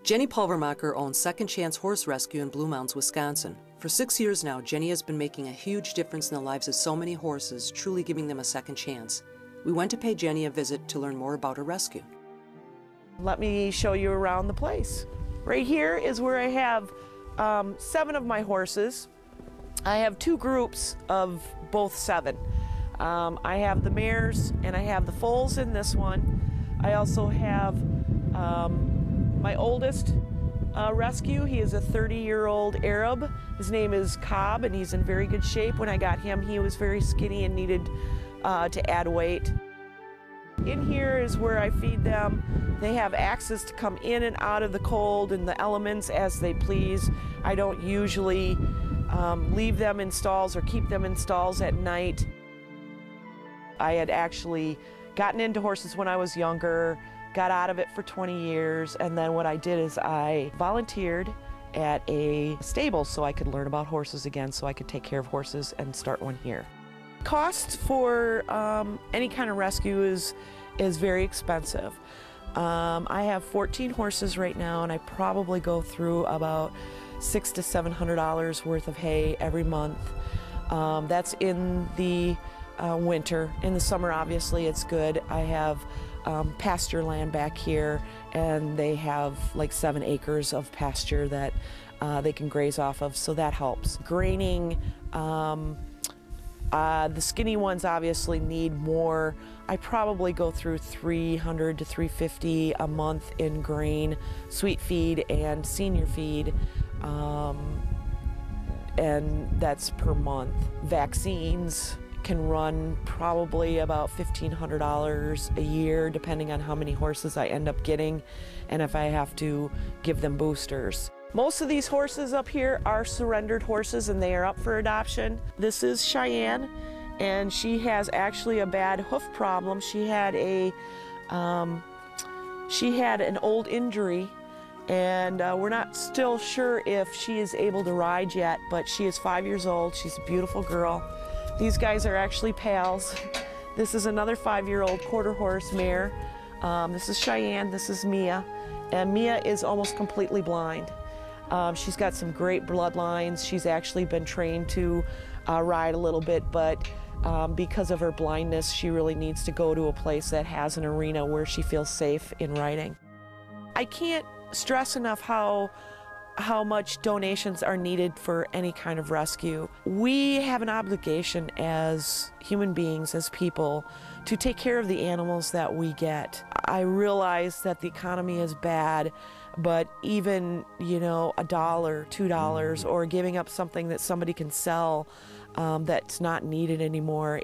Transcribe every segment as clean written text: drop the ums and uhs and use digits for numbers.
Jenny Pulvermacher owns Second Chance Horse Rescue in Blue Mounds, Wisconsin. For 6 years now, Jenny has been making a huge difference in the lives of so many horses, truly giving them a second chance. We went to pay Jenny a visit to learn more about her rescue. Let me show you around the place. Right here is where I have 7 of my horses. I have 2 groups of both 7. I have the mares and I have the foals in this one. I also have my oldest rescue. He is a 30-year-old Arab. His name is Cobb, and he's in very good shape. When I got him, he was very skinny and needed to add weight. In here is where I feed them. They have access to come in and out of the cold and the elements as they please. I don't usually leave them in stalls or keep them in stalls at night. I had actually gotten into horses when I was younger, got out of it for 20 years, and then what I did is I volunteered at a stable so I could learn about horses again, so I could take care of horses and start one here. Cost for any kind of rescue is very expensive. I have 14 horses right now, and I probably go through about $600 to $700 worth of hay every month. That's in the winter. In the summer, obviously, it's good. I have pasture land back here, and they have like 7 acres of pasture that they can graze off of, so that helps. Graining, the skinny ones obviously need more. I probably go through $300 to $350 a month in grain, sweet feed, and senior feed, and that's per month. Vaccines can run probably about $1,500 a year, depending on how many horses I end up getting and if I have to give them boosters. Most of these horses up here are surrendered horses, and they are up for adoption. This is Cheyenne, and she has actually a bad hoof problem. She had an old injury, and we're not still sure if she is able to ride yet, but she is 5 years old. She's a beautiful girl. These guys are actually pals. This is another 5-year-old quarter horse mare. This is Cheyenne, this is Mia, and Mia is almost completely blind. She's got some great bloodlines. She's actually been trained to ride a little bit, but because of her blindness, she really needs to go to a place that has an arena where she feels safe in riding. I can't stress enough how much donations are needed for any kind of rescue. We have an obligation as human beings, as people, to take care of the animals that we get. I realize that the economy is bad, but even, $1, $2, or giving up something that somebody can sell that's not needed anymore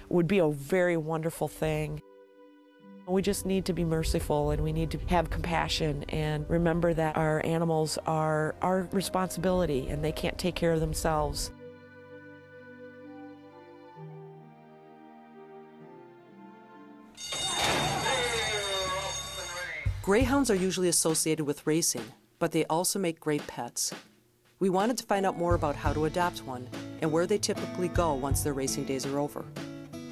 would be a very wonderful thing. We just need to be merciful, and we need to have compassion and remember that our animals are our responsibility and they can't take care of themselves. Greyhounds are usually associated with racing, but they also make great pets. We wanted to find out more about how to adopt one and where they typically go once their racing days are over.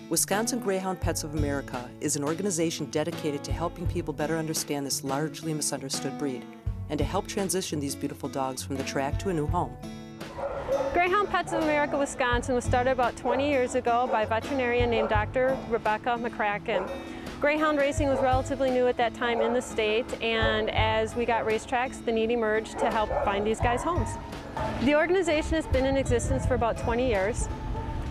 Wisconsin Greyhound Pets of America is an organization dedicated to helping people better understand this largely misunderstood breed and to help transition these beautiful dogs from the track to a new home. Greyhound Pets of America Wisconsin was started about 20 years ago by a veterinarian named Dr. Rebecca McCracken. Greyhound racing was relatively new at that time in the state, and as we got racetracks, the need emerged to help find these guys homes. The organization has been in existence for about 20 years.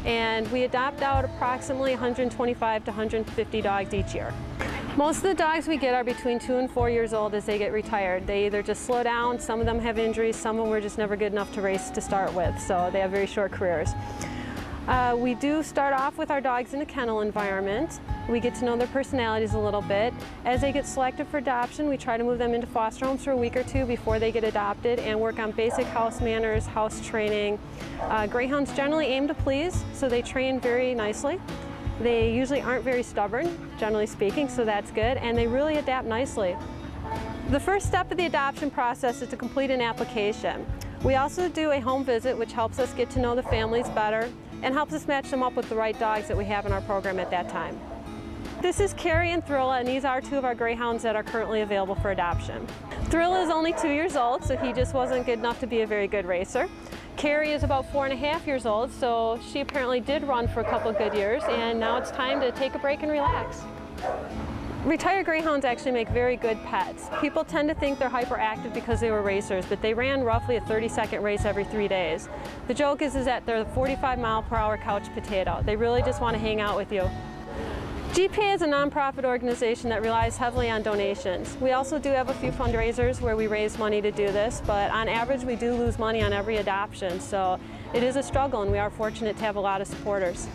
And we adopt out approximately 125 to 150 dogs each year. Most of the dogs we get are between 2 and 4 years old as they get retired. They either just slow down, some of them have injuries, some of them were just never good enough to race to start with, so they have very short careers. We do start off with our dogs in a kennel environment. We get to know their personalities a little bit. As they get selected for adoption, we try to move them into foster homes for a week or 2 before they get adopted and work on basic house manners, house training. Greyhounds generally aim to please, so they train very nicely. They usually aren't very stubborn, generally speaking, so that's good, and they really adapt nicely. The first step of the adoption process is to complete an application. We also do a home visit, which helps us get to know the families better and helps us match them up with the right dogs that we have in our program at that time. This is Carrie and Thrilla, and these are two of our greyhounds that are currently available for adoption. Thrilla is only 2 years old, so he just wasn't good enough to be a very good racer. Carrie is about 4.5 years old, so she apparently did run for a couple good years, and now it's time to take a break and relax. Retired greyhounds actually make very good pets. People tend to think they're hyperactive because they were racers, but they ran roughly a 30-second race every 3 days. The joke is that they're the 45-mile-per-hour couch potato. They really just want to hang out with you. GPA is a nonprofit organization that relies heavily on donations. We also do have a few fundraisers where we raise money to do this, but on average we do lose money on every adoption, so it is a struggle, and we are fortunate to have a lot of supporters.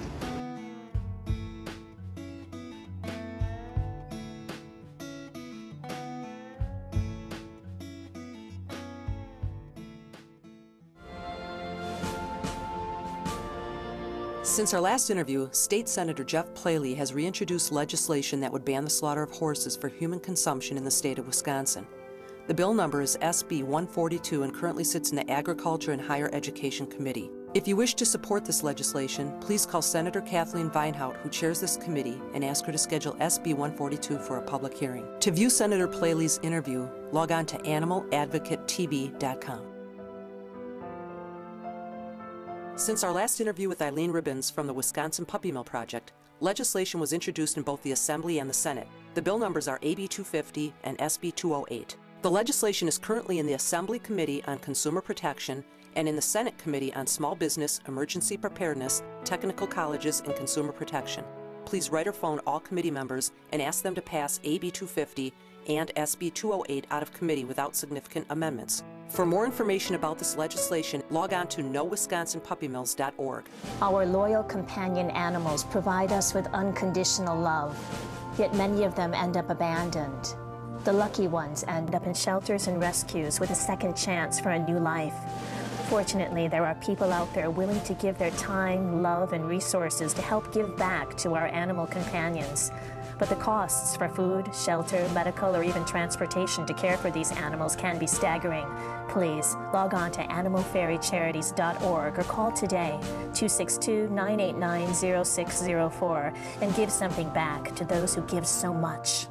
Since our last interview, State Senator Jeff Plaley has reintroduced legislation that would ban the slaughter of horses for human consumption in the state of Wisconsin. The bill number is SB 142 and currently sits in the Agriculture and Higher Education Committee. If you wish to support this legislation, please call Senator Kathleen Vinehout, who chairs this committee, and ask her to schedule SB 142 for a public hearing. To view Senator Plaley's interview, log on to animaladvocatetv.com. Since our last interview with Eileen Ribbons from the Wisconsin Puppy Mill Project, legislation was introduced in both the Assembly and the Senate. The bill numbers are AB 250 and SB 208. The legislation is currently in the Assembly Committee on Consumer Protection and in the Senate Committee on Small Business, Emergency Preparedness, Technical Colleges, and Consumer Protection. Please write or phone all committee members and ask them to pass AB 250 and SB 208 out of committee without significant amendments. For more information about this legislation, log on to nowisconsinpuppymills.org. Our loyal companion animals provide us with unconditional love, yet many of them end up abandoned. The lucky ones end up in shelters and rescues with a second chance for a new life. Fortunately, there are people out there willing to give their time, love, and resources to help give back to our animal companions. But the costs for food, shelter, medical, or even transportation to care for these animals can be staggering. Please log on to animalfairycharities.org or call today 262-989-0604 and give something back to those who give so much.